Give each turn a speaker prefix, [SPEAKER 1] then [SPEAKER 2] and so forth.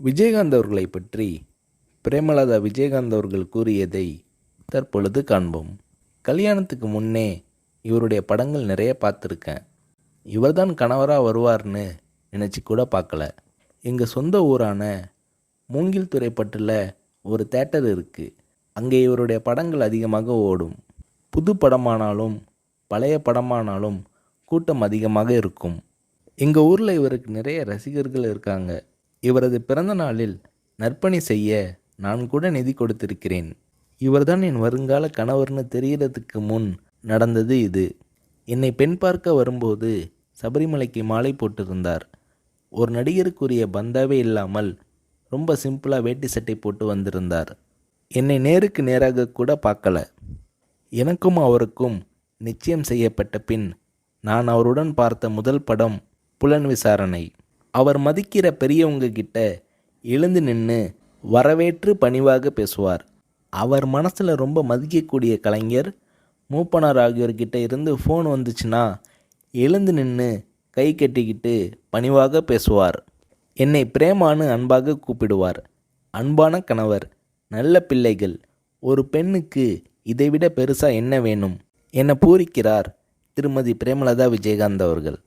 [SPEAKER 1] விஜயகாந்த் அவர்களை பற்றி பிரேமலதா விஜயகாந்த் அவர்கள் கூறியதை தற்பொழுது காண்போம். கல்யாணத்துக்கு முன்னே இவருடைய படங்கள் நிறைய பார்த்துருக்கேன். இவர்தான் கணவராக வருவார்னு நினச்சி கூட பார்க்கல. எங்கள் சொந்த ஊரான மூங்கில் துறைப்பட்டில் ஒரு தேட்டர் இருக்குது. அங்கே இவருடைய படங்கள் அதிகமாக ஓடும். புது படமானாலும் பழைய படமானாலும் கூட்டம் அதிகமாக இருக்கும். எங்கள் ஊரில் இவருக்கு நிறைய ரசிகர்கள் இருக்காங்க. இவரது பிறந்த நாளில் நற்பணி செய்ய நான் கூட நிதி கொடுத்திருக்கிறேன். இவர்தான் என் வருங்கால கணவர்னு தெரிகிறதுக்கு முன் நடந்தது இது. என்னை பெண் பார்க்க வரும்போது சபரிமலைக்கு மாலை போட்டிருந்தார். ஒரு நடிகருக்குரிய பந்தாவே இல்லாமல் ரொம்ப சிம்பிளாக வேட்டி சட்டை போட்டு வந்திருந்தார். என்னை நேருக்கு நேராக கூட பார்க்கல. எனக்கும் அவருக்கும் நிச்சயம் செய்யப்பட்ட பின் நான் அவருடன் பார்த்த முதல் படம் புலன் விசாரணை. அவர் மதிக்கிற பெரியவங்க கிட்ட எழுந்து நின்று வரவேற்று பணிவாக பேசுவார். அவர் மனசில் ரொம்ப மதிக்கக்கூடிய கலைஞர் மூப்பனார் ஆகியோர்கிட்ட இருந்து ஃபோன் வந்துச்சுன்னா எழுந்து நின்று கை கட்டிக்கிட்டு பணிவாக பேசுவார். என்னை பிரேமான்னு அன்பாக கூப்பிடுவார். அன்பான கணவர், நல்ல பிள்ளைகள், ஒரு பெண்ணுக்கு இதைவிட பெருசாக என்ன வேணும் என பூரிக்கிறார் திருமதி பிரேமலதா விஜயகாந்த் அவர்கள்.